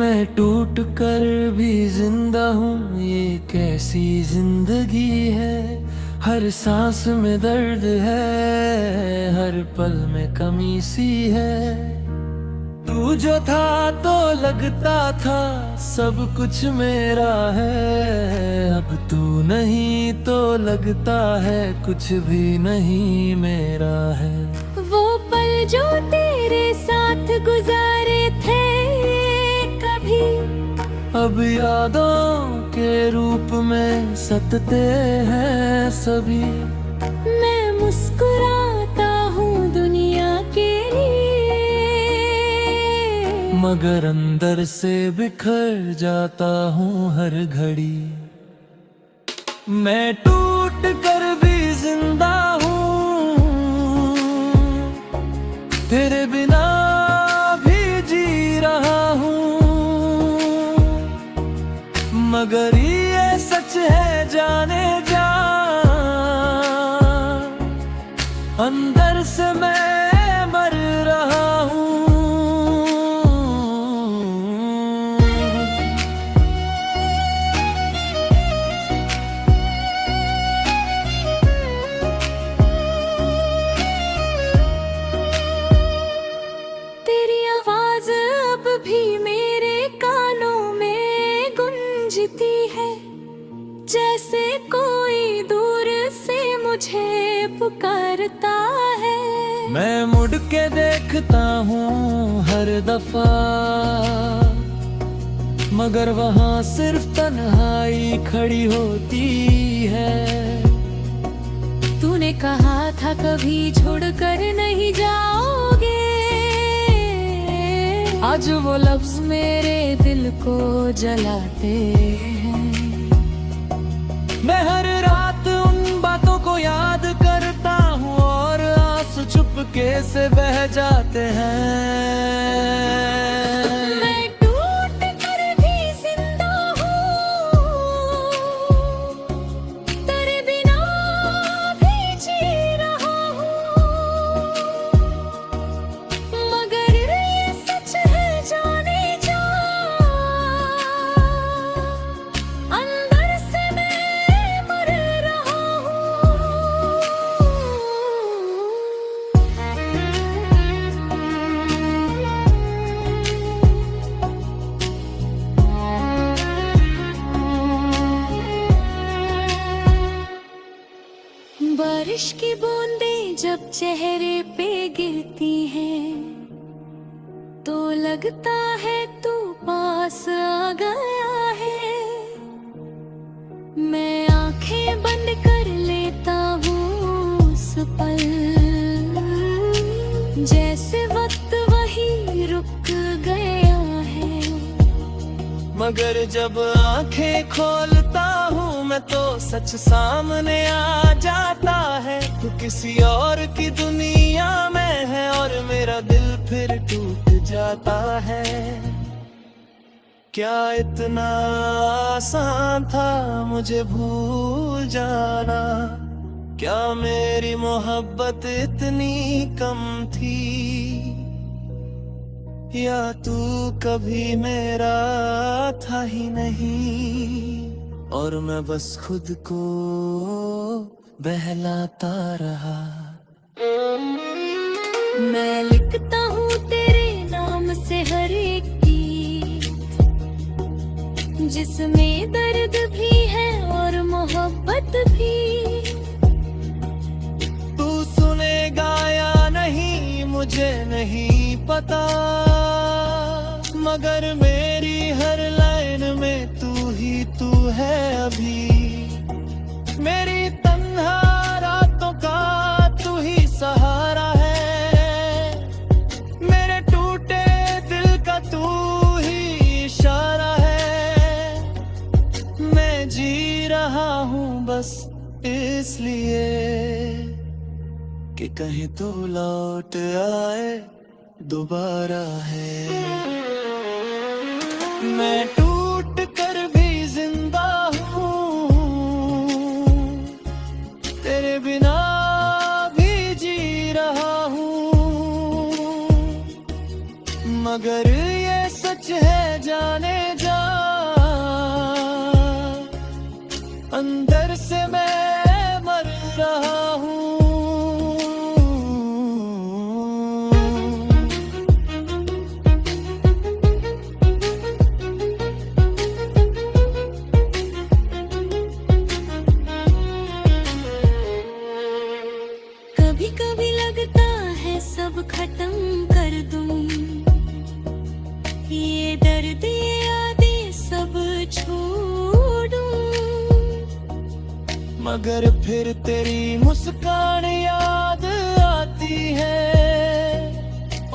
मैं टूट कर भी जिंदा हूँ, ये कैसी जिंदगी है। हर सांस में दर्द है, हर पल में कमी सी है। तू जो था तो लगता था सब कुछ मेरा है, अब तू नहीं तो लगता है कुछ भी नहीं मेरा है। वो पल जो तेरे साथ गुजारे थे कभी अब यादों के रूप में सतते हैं सभी। मैं मुस्कुराता हूँ दुनिया के लिए, मगर अंदर से बिखर जाता हूँ हर घड़ी। मैं टूट कर भी जिंदा हूँ, तेरे बिना भी जी रहा हूँ। मगर ये सच है जाने जा, अंदर से मैं मर रहा हूँ। तेरी आवाज अब भी मेरे कानों में गूंजती है, जैसे कोई दूर से मुझे पुकारता है। मैं मुड़ के देखता हूँ हर दफा, मगर वहाँ सिर्फ तन्हाई खड़ी होती है। तूने कहा था कभी छोड़कर नहीं जाओगे, आज वो लफ्ज मेरे दिल को जलाते हैं। मैं हर रात उन बातों को याद करता हूँ और आंसू चुपके से बह जाते हैं। मैं टूट कर भी जिंदा हूँ, तेरे बिना भी जी रहा हूँ। मगर ये सच है जाने जा, अंदर से मैं मर रहा हूँ। बारिश की बूंदें जब चेहरे पे गिरती हैं, तो लगता है तू पास आ गया है। मैं आंखें बंद कर लेता हूँ उस पल, जैसे वक्त वही रुक गया है। मगर जब आंखें खोलता हूँ मैं तो सच सामने आ जाता है। तू किसी और की दुनिया में है और मेरा दिल फिर टूट जाता है। क्या इतना आसान था मुझे भूल जाना, क्या मेरी मोहब्बत इतनी कम थी, या तू कभी मेरा था ही नहीं और मैं बस खुद को बहलाता रहा। मैं लिखता हूँ तेरे नाम से हर एक गीत, जिसमें दर्द भी है और मोहब्बत भी। तू सुनेगा या नहीं मुझे नहीं पता, मगर मेरी हर लाइन में तू ही तू है अभी। मेरी तन्हा रातों का तू ही सहारा है, मेरे टूटे दिल का तू ही इशारा है। मैं जी रहा हूँ बस इसलिए कि कहीं तो लौट आए दोबारा है। मैं टूट कर भी जिंदा हूँ, तेरे बिना भी जी रहा हूँ। मगर ये सच है जाने जा, अंदर से मैं मर रहा हूँ। कभी कभी लगता है सब खत्म कर दूं, ये दर्द ये यादें सब छोड़ूं, मगर फिर तेरी मुस्कान याद आती है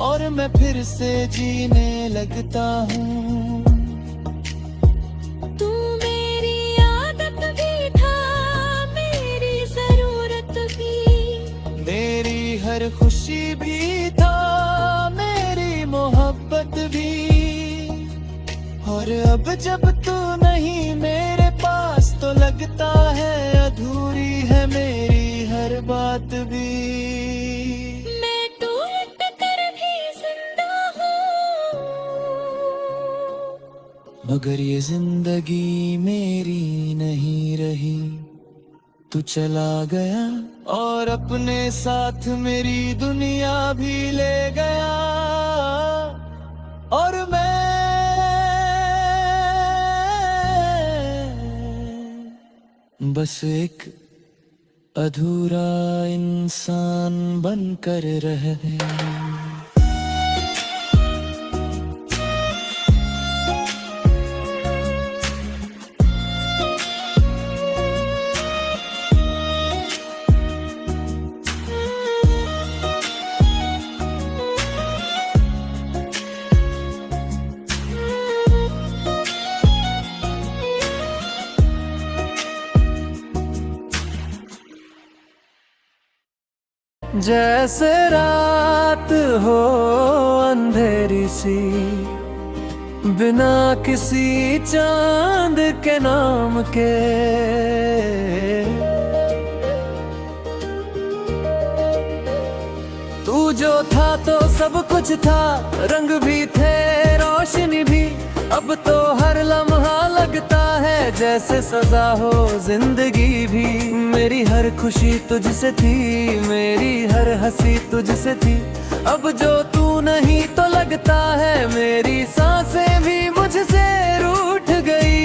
और मैं फिर से जीने लगता हूँ। तू मेरी आदत भी था, मेरी जरूरत भी, मेरी हर खुशी भी था, मेरी मोहब्बत भी। और अब जब तू नहीं मेरे पास तो लगता है अधूरी है मेरी हर बात भी। मैं टूट कर भी जिंदा हूँ, मगर ये जिंदगी मेरी नहीं रही। तू चला गया और अपने साथ मेरी दुनिया भी ले गया, और मैं बस एक अधूरा इंसान बनकर रह गया। जैसे रात हो अंधेरी सी, बिना किसी चांद के नाम के, तू जो था तो सब कुछ था, रंग भी थे रोशनी भी। अब तो हर लम्हा लगता है जैसे सजा हो जिंदगी भी। मेरी हर खुशी तुझसे थी, मेरी हर हंसी तुझसे थी, अब जो तू नहीं तो लगता है मेरी सांसें भी मुझसे रूठ गई।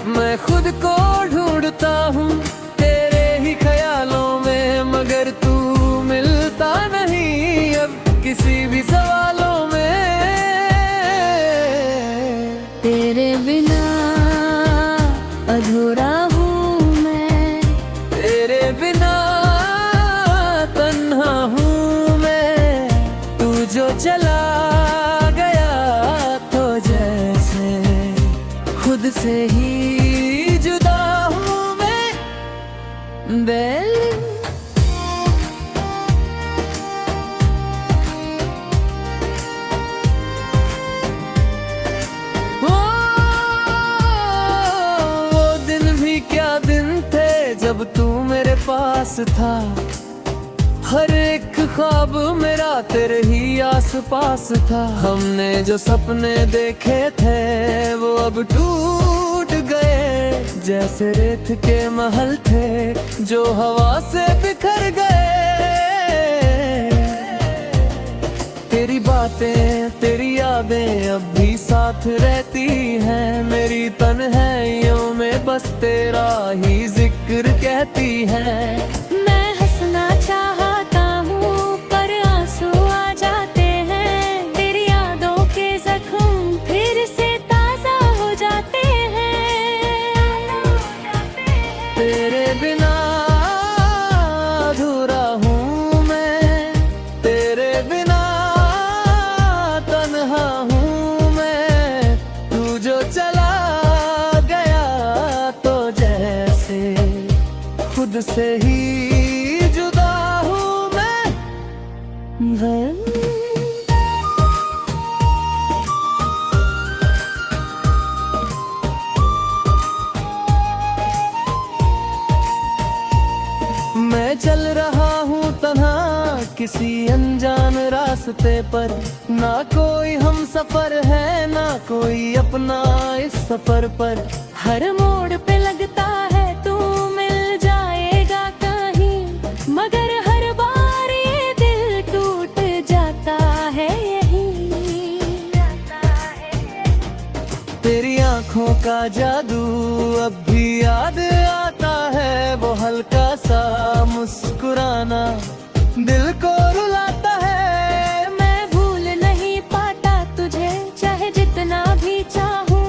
मैं खुद को ढूंढता हूँ तेरे ही ख्यालों में, मगर तू मिलता नहीं अब किसी भी सवालों में। तेरे बिना अधूरा हूँ मैं, तेरे बिना तन्हा हूँ मैं। तू जो चला गया तो जैसे खुद से ही जुदा हूँ मैं। बेल जब तू मेरे पास था, हर एक ख्वाब मेरा तेरे ही आस पास था। हमने जो सपने देखे थे वो अब टूट गए, जैसे रेत के महल थे जो हवा से बिखर गए। तेरी बातें तेरी यादें अब भी साथ रहती हैं, मेरी तन्हाइयों में बस तेरा ही जिक्र कहती है। मैं हंसना चाहता हूँ पर आंसू आ जाते हैं, तेरी यादों के जख्म फिर से ताजा हो जाते हैं। तेरे बिना अधूरा हूँ मैं, तेरे बिना तन्हा हूँ मैं। तू जो चला गया तो जैसे खुद से ही जुदा हूँ मैं। मैं चल रहा हूँ तन्हा किसी अनजान रास्ते रास्ते पर, ना कोई हम सफर है ना कोई अपना इस सफर पर। हर मोड़ पे लगता है तू मिल जाएगा कहीं, मगर हर बार ये दिल टूट जाता है यहीं। तेरी आंखों का जादू अब भी याद आता है, वो हल्का सा मुस्कुराना दिल को रुलाता है। मैं भूल नहीं पाता तुझे चाहे जितना भी चाहूं,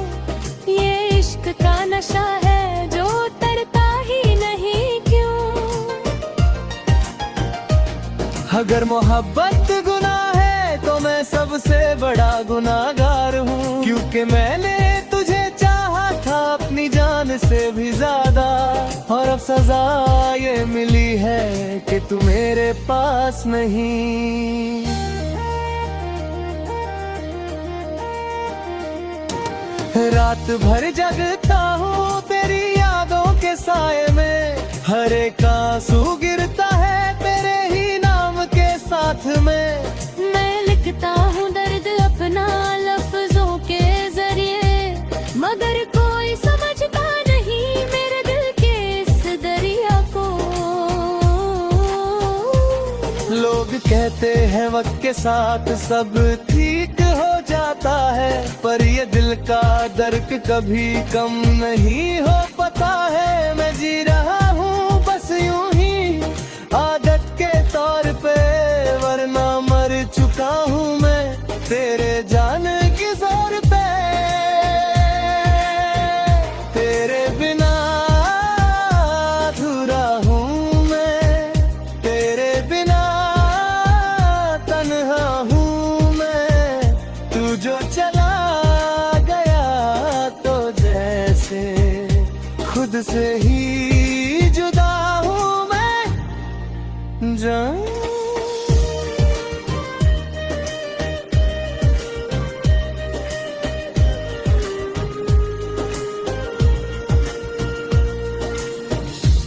ये इश्क का नशा है जो उतरता ही नहीं क्यों। अगर मोहब्बत गुनाह है तो मैं सबसे बड़ा गुनाहगार हूँ, क्योंकि मैंने तुझे चाहा था अपनी जान से भी ज्यादा। और अब सजा ये मिली है कि तू मेरे पास नहीं। रात भर जगता हूँ तेरी यादों के साए में, हर एक आंसू गिरता है तेरे ही नाम के साथ में। मैं लिखता हूँ दर्द अपना लफ्जों के जरिए, मगर कोई समझता नहीं मेरे दिल के इस दरिया को। लोग कहते हैं वक्त के साथ सब ठीक हो जाता है, पर ये दिल का दर्द कभी कम नहीं हो पाता है। मैं जी रहा हूँ बस यूं ही आदत के तौर पे, वरना मर चुका हूँ मैं तेरे जाने की जोर पे। तेरे बिना अधूरा हूँ मैं, तेरे बिना तन्हा हूँ मैं। तू जो चला गया तो जैसे खुद से ही जुदा हूँ मैं जान।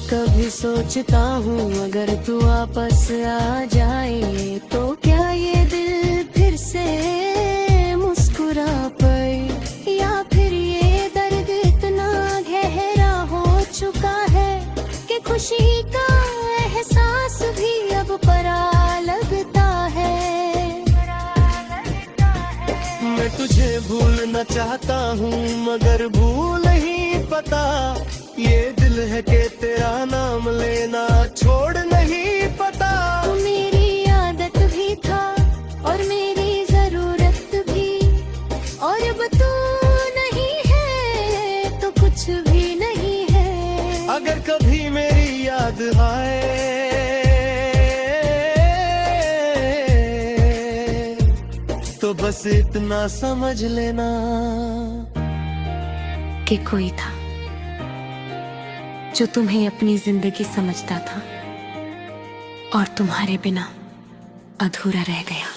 कभी सोचता हूँ अगर तू वापस आ जाए तो क्या ये दिल फिर से मुस्कुरा पाए, या फिर ये दर्द इतना गहरा हो चुका है कि खुशी का एहसास भी अब परा लगता है। मैं तुझे भूलना चाहता हूँ मगर भूल ही पता, ये दिल है कि तेरा नाम लेना छोड़ नहीं पता। तू मेरी आदत भी था और मेरी जरूरत भी, और अब तू नहीं है तो कुछ भी नहीं है। अगर कभी मेरी याद आए तो बस इतना समझ लेना कि कोई था जो तुम्हें अपनी जिंदगी समझता था और तुम्हारे बिना अधूरा रह गया।